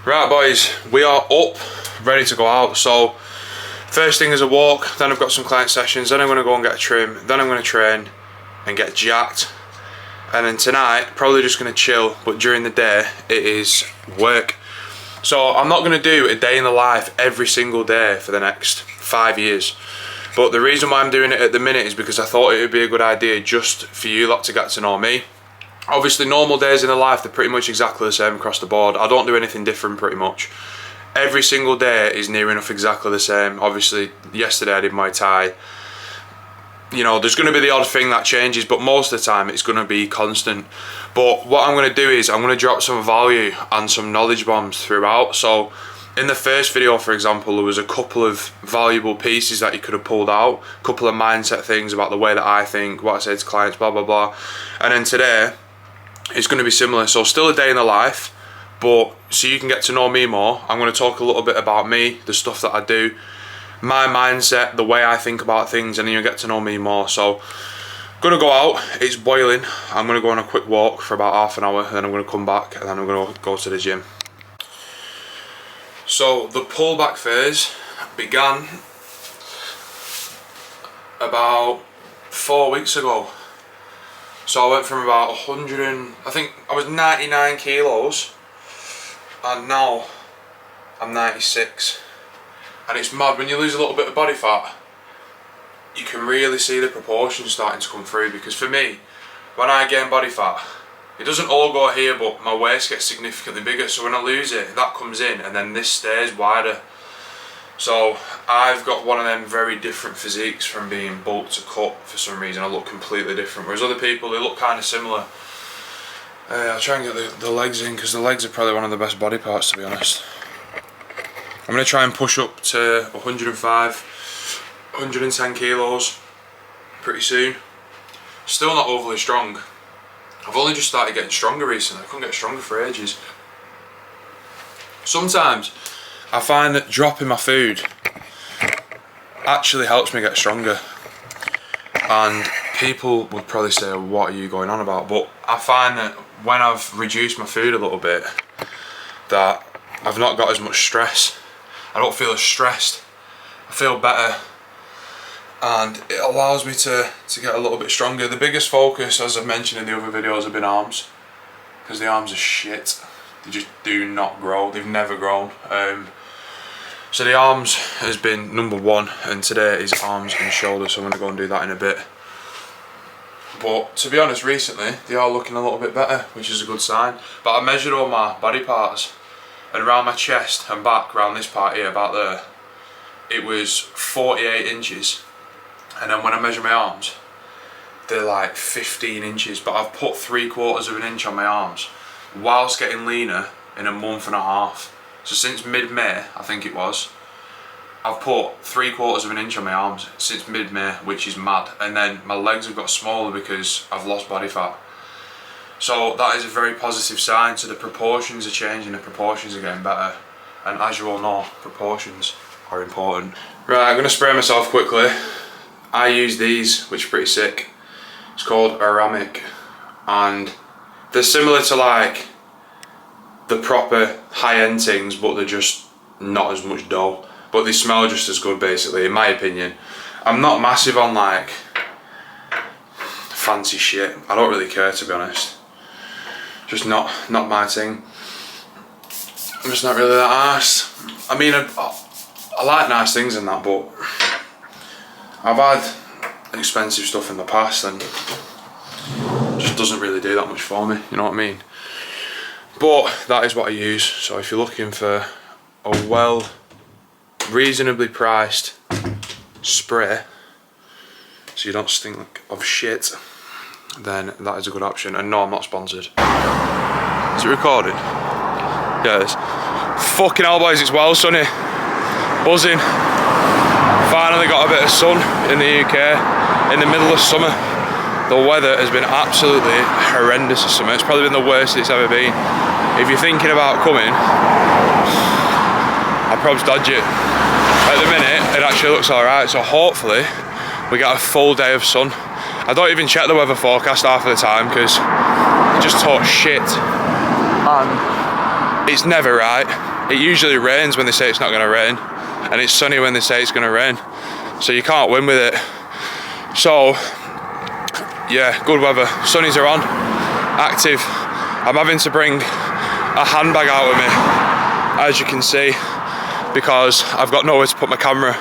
Right boys, we are up, ready to go out. So first thing is a walk, then I've got some client sessions, then I'm going to go and get a trim, then I'm going to train and get jacked. And then tonight, probably just going to chill, but during the day, it is work. So I'm not going to do a day in the life every single day for the next 5 years. But the reason why I'm doing it at the minute is because I thought it would be a good idea just for you lot to get to know me. Obviously normal days in the life, they're pretty much exactly the same across the board. I don't do anything different pretty much. Every single day is near enough exactly the same. Obviously yesterday I did Muay Thai. You know, there's going to be the odd thing that changes, but most of the time it's going to be constant. But what I'm going to do is I'm going to drop some value and some knowledge bombs throughout. So in the first video, for example, there was a couple of valuable pieces that you could have pulled out, a couple of mindset things about the way that I think, what I say to clients, blah blah blah. And then today it's going to be similar. So still a day in the life, but so you can get to know me more, I'm going to talk a little bit about me, the stuff that I do, my mindset, the way I think about things, and then you'll get to know me more. So I'm going to go out, it's boiling, I'm going to go on a quick walk for about half an hour, and then I'm going to come back and then I'm going to go to the gym. So the pullback phase began about 4 weeks ago. So I went from about 100 and, I think I was 99 kilos, and now I'm 96. And it's mad, when you lose a little bit of body fat, you can really see the proportions starting to come through. Because for me, when I gain body fat, it doesn't all go here, but my waist gets significantly bigger. So when I lose it, that comes in, and then this stays wider. So I've got one of them very different physiques from being bulked to cut. For some reason I look completely different, whereas other people, they look kind of similar. I'll try and get the legs in, because the legs are probably one of the best body parts, to be honest. I'm going to try and push up to 105, 110 kilos pretty soon. Still not overly strong. I've only just started getting stronger recently. I couldn't get stronger for ages. Sometimes I find that dropping my food actually helps me get stronger. And people would probably say, what are you going on about? But I find that when I've reduced my food a little bit, that I've not got as much stress. I don't feel as stressed. I feel better. And it allows me to get a little bit stronger. The biggest focus, as I've mentioned in the other videos, have been arms. Because the arms are shit. They just do not grow. They've never grown. So the arms has been number one, and today is arms and shoulders, so I'm going to go and do that in a bit. But to be honest, recently they are looking a little bit better, which is a good sign. But I measured all my body parts, and around my chest and back, around this part here, about there, it was 48 inches. And then when I measure my arms, they're like 15 inches, but I've put 3/4 of an inch on my arms whilst getting leaner in a month and a half. So since mid-May, I think it was, I've put 3/4 of an inch on my arms since mid-May, which is mad. And then my legs have got smaller because I've lost body fat. So that is a very positive sign. So the proportions are changing, the proportions are getting better. And as you all know, proportions are important. Right, I'm going to spray myself quickly. I use these, which are pretty sick. It's called Aramic, and they're similar to like the proper high-end things, but they're just not as much dough. But they smell just as good, basically, in my opinion. I'm not massive on like fancy shit. I don't really care, to be honest. Just not my thing. I'm just not really that arsed. I mean, I like nice things and that, but I've had expensive stuff in the past and it just doesn't really do that much for me, you know what I mean? But that is what I use. So if you're looking for a reasonably priced spray so you don't stink of shit, then that is a good option. And no, I'm not sponsored. Is it recorded? Yeah, it is. Fucking hell boys, it's well sunny. Buzzing. Finally got a bit of sun in the UK in the middle of summer. The weather has been absolutely horrendous this summer. It's probably been the worst it's ever been. If you're thinking about coming, I'd probably dodge it. At the minute, it actually looks alright, so hopefully we get a full day of sun. I don't even check the weather forecast half of the time because it just talks shit. And it's never right. It usually rains when they say it's not going to rain, and it's sunny when they say it's going to rain. So you can't win with it. So yeah, good weather. Sunnies are on, active. I'm having to bring a handbag out with me, as you can see, because I've got nowhere to put my camera.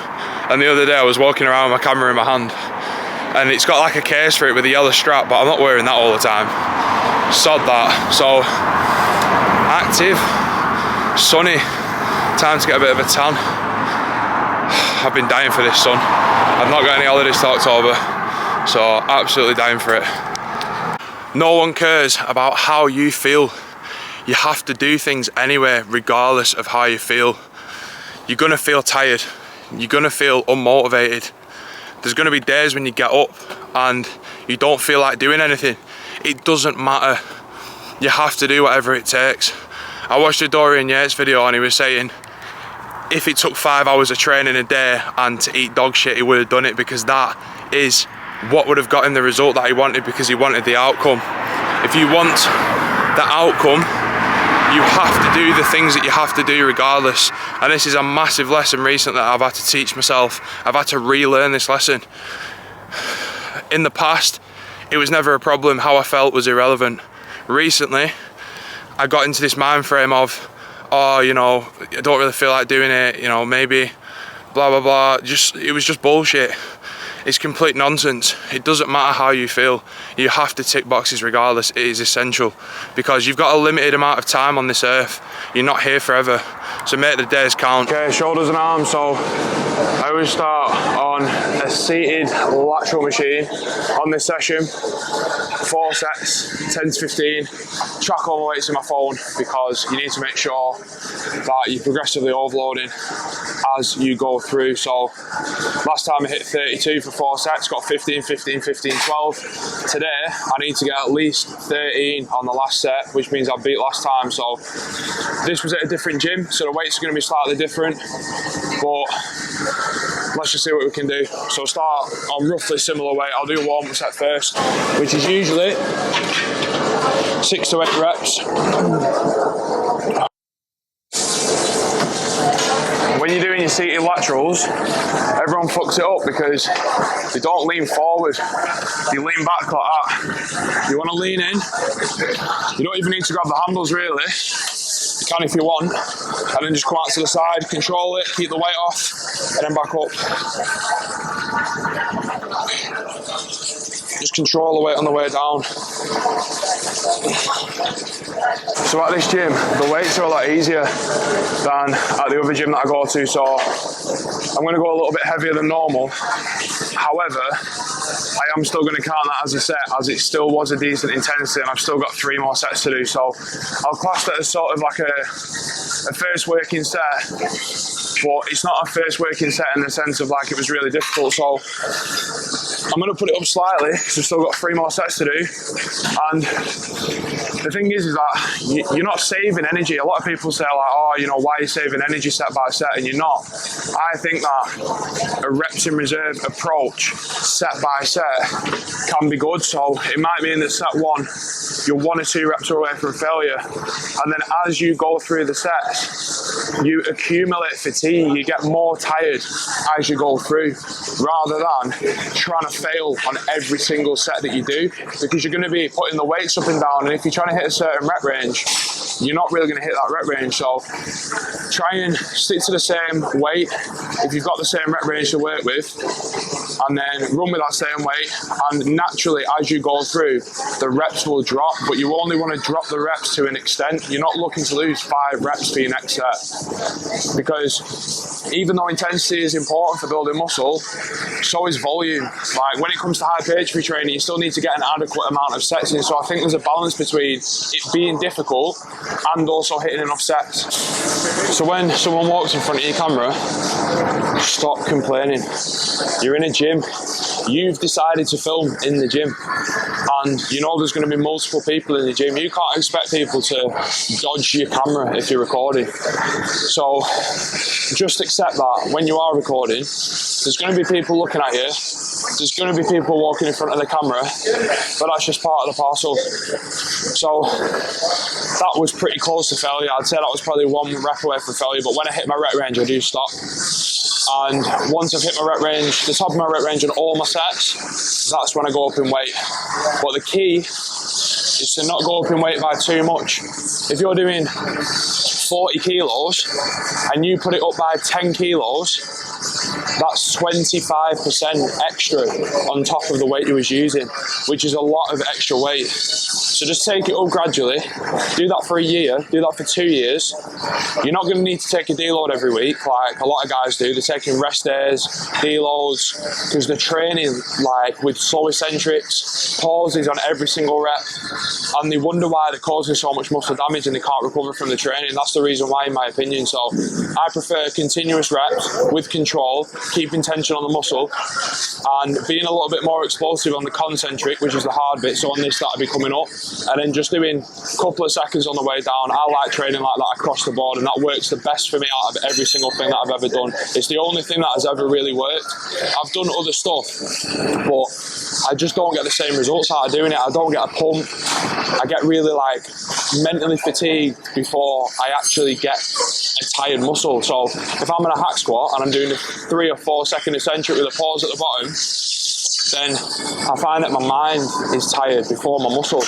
And the other day I was walking around with my camera in my hand, and it's got like a case for it with a yellow strap, but I'm not wearing that all the time. Sod that. So active, sunny, time to get a bit of a tan. I've been dying for this sun. I've not got any holidays till October, so absolutely dying for it. No one cares about how you feel. You have to do things anyway, regardless of how you feel. You're gonna feel tired. You're gonna feel unmotivated. There's gonna be days when you get up and you don't feel like doing anything. It doesn't matter. You have to do whatever it takes. I watched a Dorian Yates video and he was saying if it took 5 hours of training a day and to eat dog shit, he would have done it, because that is what would have got him the result that he wanted, because he wanted the outcome. If you want the outcome, you have to do the things that you have to do regardless. And this is a massive lesson recently that I've had to teach myself. I've had to relearn this lesson. In the past, it was never a problem. How I felt was irrelevant. Recently, I got into this mind frame of, oh, you know, I don't really feel like doing it, you know, maybe blah blah blah. It was just bullshit. It's complete nonsense. It doesn't matter how you feel. You have to tick boxes regardless. It is essential, because you've got a limited amount of time on this earth. You're not here forever, so make the days count. Okay, shoulders and arms. So I always start on a seated lateral machine on this session. 4 sets, 10 to 15. Track all the weights in my phone, because you need to make sure that you're progressively overloading as you go through. So last time I hit 32 for 4 sets, got 15, 15, 15, 12. Today I need to get at least 13 on the last set, which means I beat last time. So this was at a different gym, so the weights are going to be slightly different, but let's just see what we can do. So start on roughly similar weight. I'll do a warm-up set first, which is usually 6 to 8 reps. When you're doing your seated laterals, everyone fucks it up because they don't lean forward. You lean back like that. You want to lean in. You don't even need to grab the handles really. You can if you want. And then just come out to the side, control it, keep the weight off, and then back up. Just control the weight on the way down. So at this gym, the weights are a lot easier than at the other gym that I go to, so I'm going to go a little bit heavier than normal. However, I am still going to count that as a set, as it still was a decent intensity, and I've still got 3 more sets to do. So I'll class that as sort of like a first working set, but it's not a first working set in the sense of like it was really difficult. So I'm going to put it up slightly because we've still got 3 more sets to do. And the thing is that you're not saving energy. A lot of people say like, oh, you know, why are you saving energy set by set? And you're not. I think that a reps in reserve approach, set by set, can be good. So it might mean that set 1, you're 1 or 2 reps away from failure. And then as you go through the sets, you accumulate fatigue. You get more tired as you go through, rather than trying to fail on every single set that you do, because you're going to be putting the weights up and down, and if you're trying to hit a certain rep range, you're not really going to hit that rep range. So try and stick to the same weight if you've got the same rep range to work with, and then run with that same weight, and naturally as you go through, the reps will drop, but you only want to drop the reps to an extent. You're not looking to lose 5 reps for your next set, because even though intensity is important for building muscle, so is volume. Like when it comes to hypertrophy training, you still need to get an adequate amount of sets in. So I think there's a balance between it being difficult and also hitting enough sets. So when someone walks in front of your camera, stop complaining. You're in a gym. You've decided to film in the gym, and you know there's going to be multiple people in the gym. You can't expect people to dodge your camera if you're recording. So just accept that when you are recording, there's going to be people looking at you, there's going to be people walking in front of the camera, but that's just part of the parcel. So that was pretty close to failure. I'd say that was probably 1 rep away from failure, but when I hit my rep range, I do stop. And once I've hit my rep range, the top of my rep range on all my sets, that's when I go up in weight. But the key is to not go up in weight by too much. If you're doing 40 kilos and you put it up by 10 kilos, that's 25% extra on top of the weight you was using, which is a lot of extra weight. So just take it up gradually, do that for a year, do that for 2 years. You're not going to need to take a deload every week like a lot of guys do. They're taking rest days, deloads, because they're training like with slow eccentrics, pauses on every single rep, and they wonder why they're causing so much muscle damage and they can't recover from the training. That's the reason why, in my opinion. So I prefer continuous reps with control, keeping tension on the muscle, and being a little bit more explosive on the concentric, which is the hard bit. So on this, that'll be coming up, and then just doing a couple of seconds on the way down. I like training like that across the board, and that works the best for me out of every single thing that I've ever done. It's the only thing that has ever really worked. I've done other stuff, but I just don't get the same results out of doing it. I don't get a pump. I get really like mentally fatigued before I actually get a tired muscle. So if I'm in a hack squat and I'm doing a 3 or 4 second eccentric with a pause at the bottom, then I find that my mind is tired before my muscle.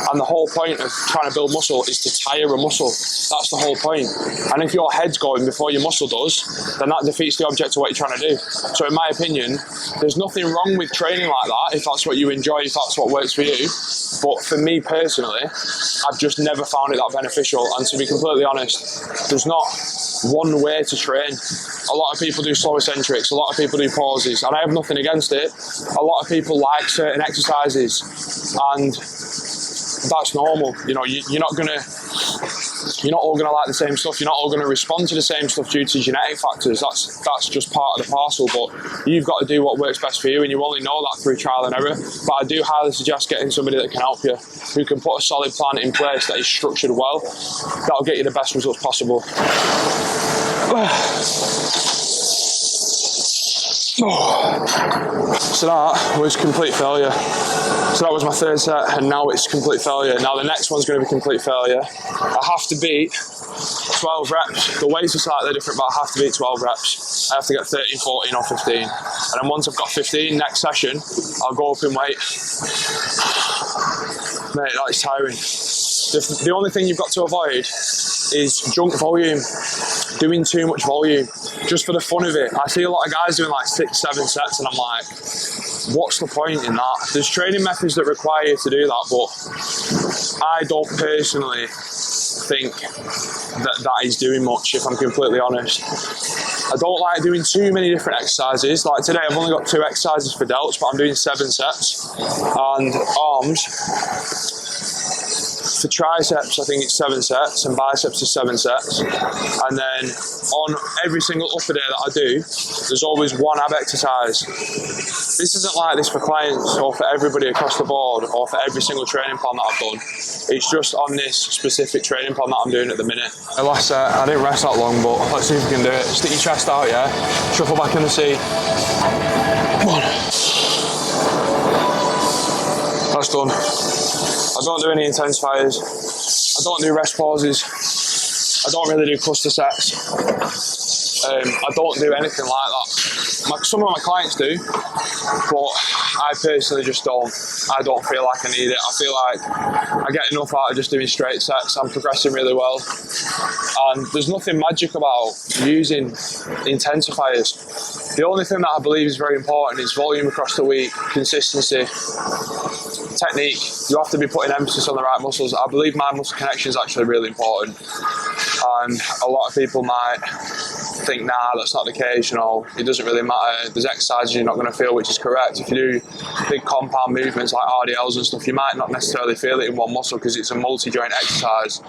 And the whole point of trying to build muscle is to tire a muscle. That's the whole point. And if your head's going before your muscle does, then that defeats the object of what you're trying to do. So in my opinion, there's nothing wrong with training like that if that's what you enjoy, if that's what works for you. But for me personally, I've just never found it that beneficial. And to be completely honest, there's not one way to train. A lot of people do slow eccentrics, a lot of people do pauses, and I have nothing against it. A lot of people like certain exercises, and that's normal. You know, you're not all gonna like the same stuff. You're not all gonna respond to the same stuff due to genetic factors. That's just part of the parcel. But you've got to do what works best for you, and you only know that through trial and error. But I do highly suggest getting somebody that can help you, who can put a solid plan in place that is structured well. That'll get you the best results possible. So that was complete failure. So that was my 3rd set, and now it's complete failure. Now the next one's going to be complete failure. I have to beat 12 reps. The weights are slightly different, but I have to beat 12 reps. I have to get 13, 14 or 15. And then once I've got 15, next session, I'll go up in weight. Mate, that is tiring. The only thing you've got to avoid is junk volume. Doing too much volume, just for the fun of it. I see a lot of guys doing like 6, 7 sets, and I'm like, what's the point in that? There's training methods that require you to do that, but I don't personally think that is doing much, if I'm completely honest. I don't like doing too many different exercises. Like today, I've only got 2 exercises for delts, but I'm doing 7 sets. And arms, for triceps, I think it's 7 sets, and biceps is 7 sets. And then on every single upper day that I do, there's always 1 ab exercise. This isn't like this for clients or for everybody across the board or for every single training plan that I've done. It's just on this specific training plan that I'm doing at the minute. The last set, I didn't rest that long, but let's see if we can do it. Stick your chest out, yeah? Shuffle back in the seat. Come on. That's done. I don't do any intensifiers. I don't do rest pauses. I don't really do cluster sets. I don't do anything like that. Some of my clients do, but I personally just don't. I don't feel like I need it. I feel like I get enough out of just doing straight sets. I'm progressing really well. And there's nothing magic about using intensifiers. The only thing that I believe is very important is volume across the week, consistency, technique. You have to be putting emphasis on the right muscles. I believe mind muscle connection is actually really important. And a lot of people might think, nah, that's not the case, you know, it doesn't really matter. There's exercises you're not going to feel, which is correct. If you do big compound movements like RDLs and stuff, you might not necessarily feel it in one muscle because it's a multi-joint exercise.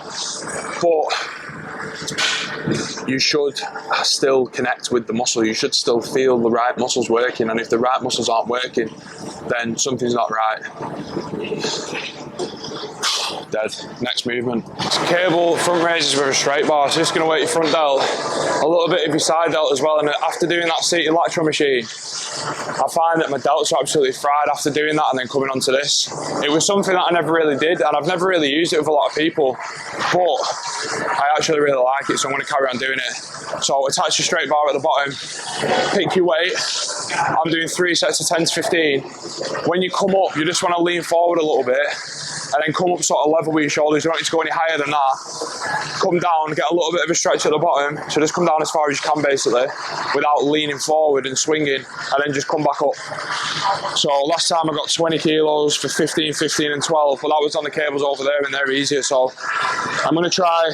But you should still connect with the muscle. You should still feel the right muscles working, and if the right muscles aren't working, then something's not right. dead. Next movement. Cable front raises with a straight bar. So just going to work your front delt, a little bit of your side delt as well. And after doing that seated lateral machine, I find that my delts are absolutely fried after doing that and then coming onto this. It was something that I never really did, and I've never really used it with a lot of people, but I actually really like it, so I'm going to carry on doing it. So attach your straight bar at the bottom, pick your weight. I'm doing 3 sets of 10 to 15. When you come up, you just want to lean forward a little bit and then come up sort of level with your shoulders. You don't need to go any higher than that. Come down, get a little bit of a stretch at the bottom. So just come down as far as you can basically without leaning forward and swinging, and then just come back up. So last time I got 20 kilos for 15, 15 and 12, but that was on the cables over there and they're easier. So I'm going to try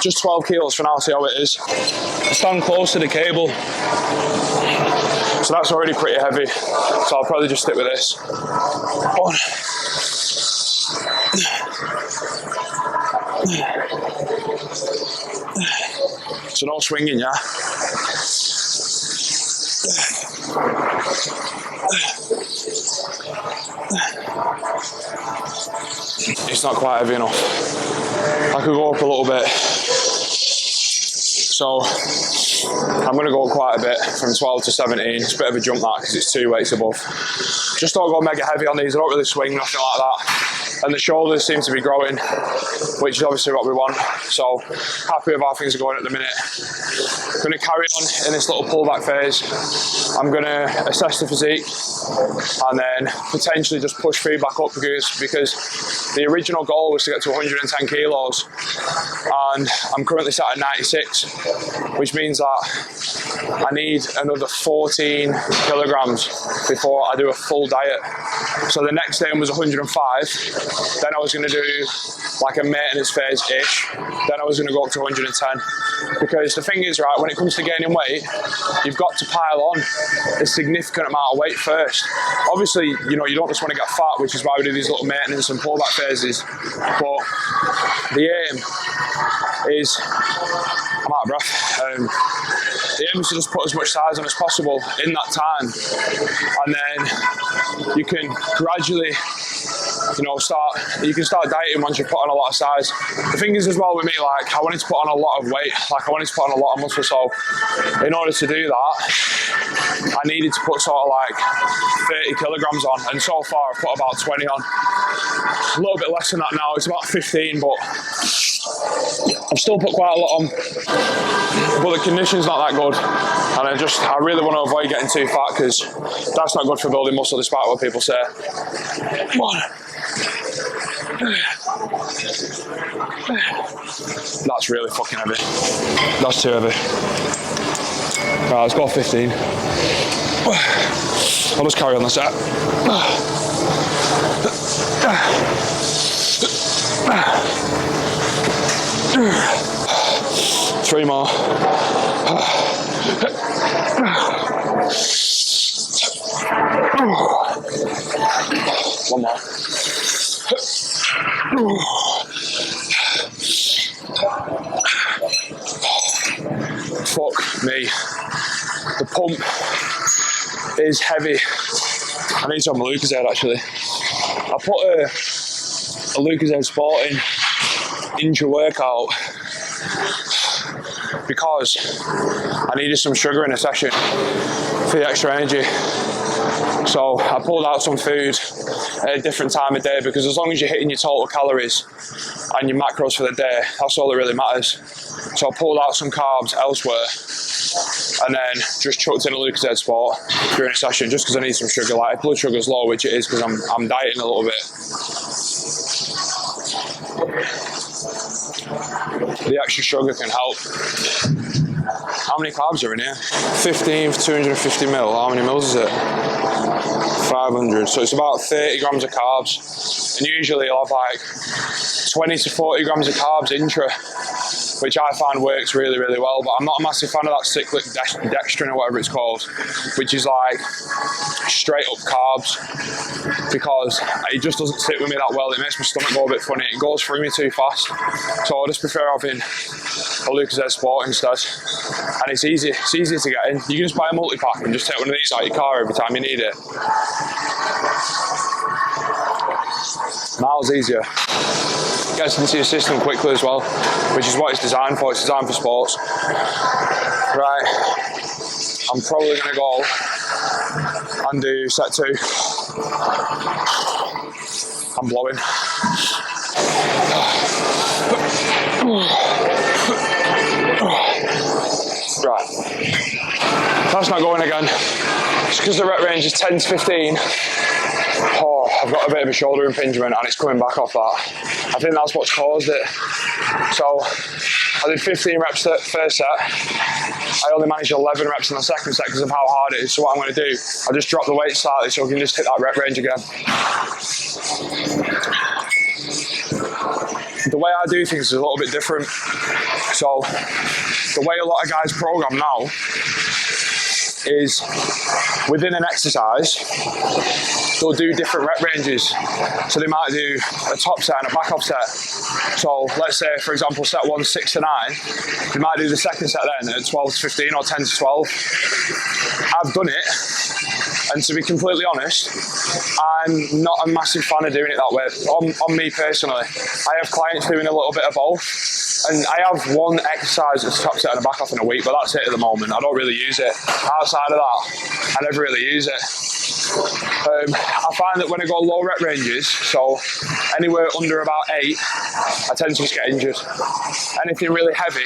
just 12 kilos for now, see how it is. I stand close to the cable, so that's already pretty heavy. So I'll probably just stick with this. 1. So no swinging, yeah? It's not quite heavy enough. I could go up a little bit. So I'm going to go up quite a bit from 12 to 17. It's a bit of a jump that because it's 2 weights above. Just don't go mega heavy on these. I don't really swing, nothing like that. And the shoulders seem to be growing, which is obviously what we want. So happy with how things are going at the minute. I'm going to carry on in this little pullback phase. I'm going to assess the physique and then potentially just push food back up because the original goal was to get to 110 kilos and I'm currently sat at 96, which means that I need another 14 kilograms before I do a full diet. So the next aim was 105, then I was going to do like a maintenance phase-ish, then I was going to go up to 110. Because the thing is, right, when it comes to gaining weight, you've got to pile on a significant amount of weight first. Obviously, you know, you don't just want to get fat, which is why we do these little maintenance and pullback phases. But the aim is, I'm out of breath. The aim is to just put as much size on as possible in that time, and then you can gradually, you know, you can start dieting once you put on a lot of size. The thing is as well with me, like, I wanted to put on a lot of weight, like I wanted to put on a lot of muscle, so in order to do that, I needed to put sort of like 30 kilograms on, and so far I've put about 20 on. A little bit less than that now, it's about 15, but I've still put quite a lot on. But the condition's not that good, and I really want to avoid getting too fat because that's not good for building muscle despite what people say. Come on. That's really fucking heavy. That's too heavy. Right, let's go 15. I'll just carry on the set. 3 more. One more. Fuck me. The pump is heavy. I need to have my Lucozade actually. I put a Lucozade Sporting intra-workout because I needed some sugar in a session for the extra energy. So I pulled out some food at a different time of day because as long as you're hitting your total calories and your macros for the day, that's all that really matters. So I pulled out some carbs elsewhere and then just chucked in a Lucozade Sport during a session just because I need some sugar. Like if blood sugar's low, which it is because I'm dieting a little bit, the extra sugar can help. How many carbs are in here? 15 for 250 mil. How many mils is it? 500. So it's about 30 grams of carbs. And usually I'll have like 20 to 40 grams of carbs intra, which I find works really, really well. But I'm not a massive fan of that cyclic dextrin or whatever it's called, which is like straight up carbs, because it just doesn't sit with me that well. It makes my stomach go a bit funny. It goes through me too fast. So I just prefer having a Lucozade Sport instead. And it's easy to get in. You can just buy a multi-pack and just take one of these out of your car every time you need it. Miles easier. gets into your system quickly as well, which is what it's designed for. It's designed for sports. Right, I'm probably going to go and do set 2. I'm blowing. Right, that's not going again. It's because the rep range is 10 to 15. Oh, I've got a bit of a shoulder impingement and it's coming back off that. I think that's what's caused it. So I did 15 reps the first set. I only managed 11 reps in the second set because of how hard it is. So what I'm going to do, I'll just drop the weight slightly so I can just hit that rep range again. The way I do things is a little bit different. So the way a lot of guys program now is within an exercise, they'll do different rep ranges. So they might do a top set and a back off set. So let's say, for example, set 1, 6 to 9. They might do the second set then at 12 to 15 or 10 to 12. I've done it, and to be completely honest, I'm not a massive fan of doing it that way. On me personally, I have clients doing a little bit of both. And I have one exercise that's top set and a back off in a week, but that's it at the moment. I don't really use it. Outside of that, I never really use it. I find that when I go low rep ranges, so anywhere under about 8, I tend to just get injured. Anything really heavy,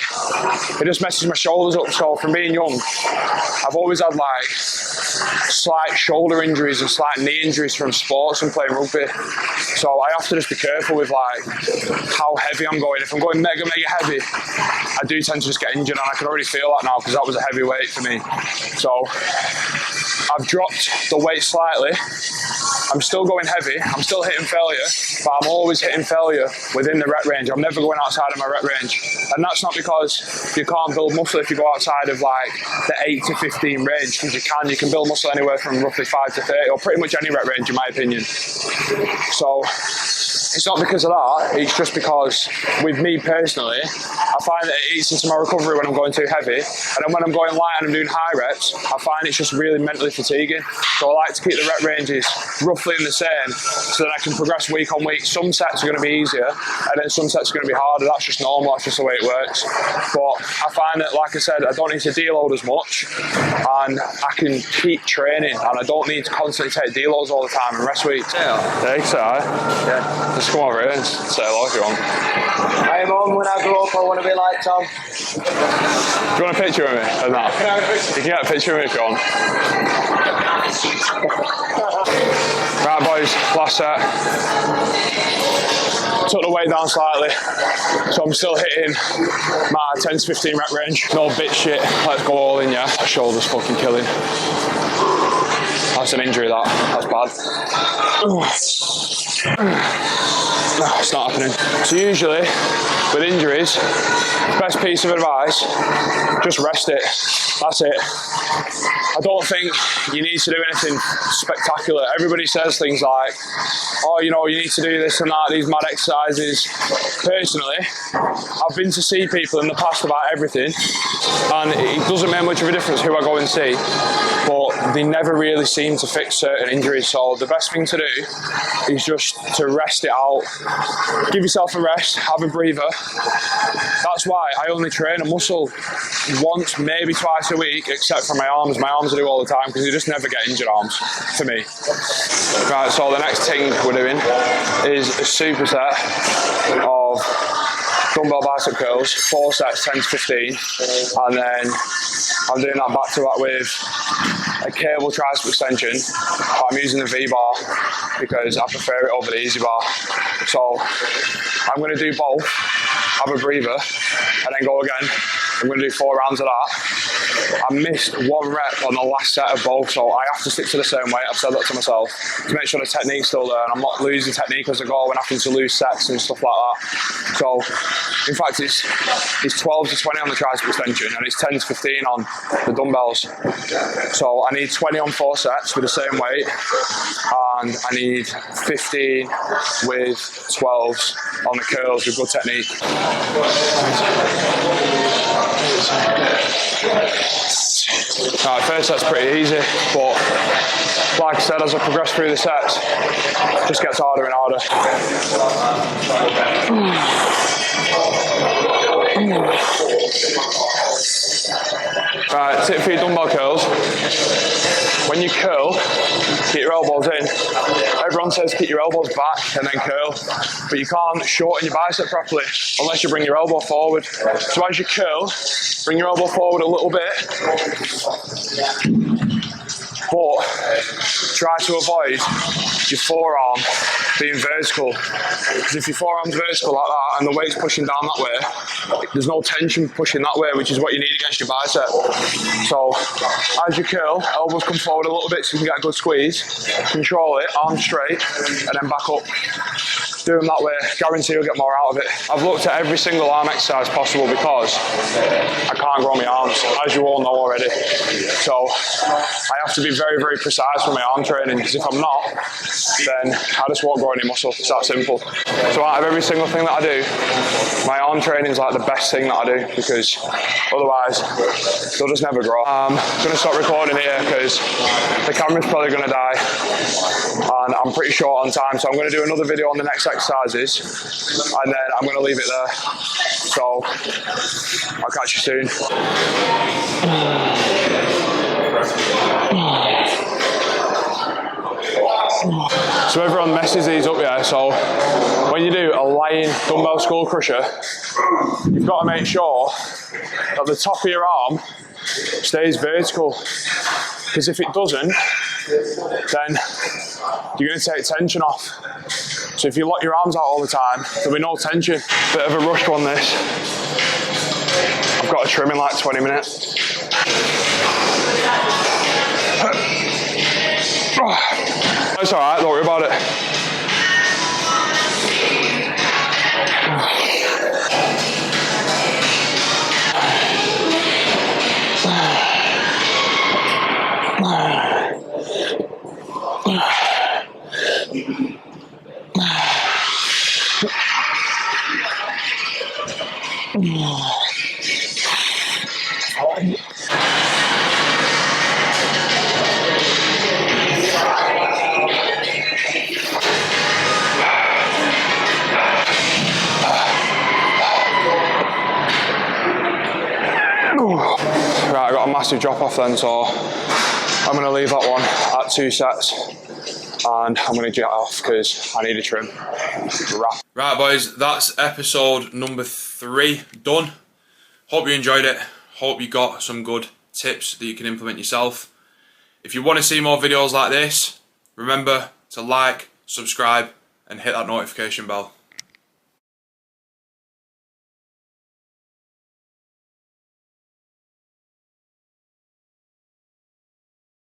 it just messes my shoulders up. So from being young, I've always had like slight shoulder injuries and slight knee injuries from sports and playing rugby. So I have to just be careful with like how heavy I'm going. If I'm going mega heavy, I do tend to just get injured, and I can already feel that now because that was a heavy weight for me. So I've dropped the weight slightly. I'm still going heavy, I'm still hitting failure, but I'm always hitting failure within the rep range. I'm never going outside of my rep range. And that's not because you can't build muscle if you go outside of like the 8 to 15 range, because you can build muscle anywhere from roughly 5 to 30, or pretty much any rep range in my opinion. So it's not because of that, it's just because with me personally, I find that it eats into my recovery when I'm going too heavy, and then when I'm going light and I'm doing high reps, I find it's just really mentally fatiguing. So I like to keep the rep ranges roughly in the same, so that I can progress week on week. Some sets are going to be easier, and then some sets are going to be harder. That's just normal, that's just the way it works. But I find that, like I said, I don't need to deload as much, and I can keep training, and I don't need to constantly take deloads all the time and rest weeks. Yeah, you say hi. Yeah. Just come over here and say hello if you want. Hey Mum, when I grow up I want to be like Tom. Do you want a picture of me or not? You can get a picture of me if you want. Right boys, last set. Took the weight down slightly, so I'm still hitting my 10 to 15 rep range. No bitch shit, let's go all in, yeah. My shoulder's fucking killing. That's an injury, that's bad. No, it's not happening. So usually, with injuries, best piece of advice, just rest it. That's it. I don't think you need to do anything spectacular. Everybody says things like, oh, you know, you need to do this and that, these mad exercises. Personally, I've been to see people in the past about everything, and it doesn't make much of a difference who I go and see, but they never really seem to fix certain injuries. So the best thing to do is just to rest it out. Give yourself a rest, have a breather. That's why I only train a muscle once, maybe twice a week, except for my arms. My arms I do all the time because you just never get injured arms, for me. Right, so the next thing we're doing is a superset of dumbbell bicep curls, 4 sets, 10 to 15, and then I'm doing that back to back with a cable tricep extension, but I'm using the V-bar because I prefer it over the easy bar. So I'm going to do both, have a breather, and then go again. I'm going to do 4 rounds of that. I missed 1 rep on the last set of both, so I have to stick to the same weight. I've said that to myself to make sure the technique's still there and I'm not losing technique as I go when having to lose sets and stuff like that. So, in fact, it's 12 to 20 on the tricep extension and it's 10 to 15 on the dumbbells. So I need 20 on 4 sets with the same weight, and I need 15 with 12s on the curls with good technique. Alright, first set's pretty easy, but like I said, as I progress through the sets, it just gets harder and harder. Right, tip for your dumbbell curls. When you curl, keep your elbows in. Everyone says keep your elbows back and then curl, but you can't shorten your bicep properly unless you bring your elbow forward. So as you curl, bring your elbow forward a little bit, but try to avoid your forearm being vertical. Because if your forearm's vertical like that and the weight's pushing down that way, there's no tension pushing that way, which is what you need against your bicep. So as you curl, elbows come forward a little bit so you can get a good squeeze. Control it, arms straight, and then back up. Do them that way, guarantee you'll get more out of it. I've looked at every single arm exercise possible because I can't grow my arms, as you all know already. So I have to be very, very precise with my arm training, because if I'm not, then I just won't grow any muscle. It's that simple. So out of every single thing that I do, my arm training is like the best thing that I do, because otherwise they'll just never grow. I'm going to stop recording here because the camera's probably going to die and I'm pretty short on time, so I'm going to do another video on the next exercises and then I'm going to leave it there. So I'll catch you soon. So everyone messes these up, yeah. So when you do a lying dumbbell skull crusher, you've got to make sure that the top of your arm stays vertical, because if it doesn't, then you're going to take tension off. So if you lock your arms out all the time, there'll be no tension. Bit of a rushed one this. I've got to trim in like 20 minutes. It's alright, don't worry about it. Right, I got a massive drop off then, so I'm going to leave that one at 2 sets and I'm going to get off because I need a trim. Right boys, that's episode number 3 done. Hope you enjoyed it. Hope you got some good tips that you can implement yourself. If you want to see more videos like this, remember to like, subscribe and hit that notification bell.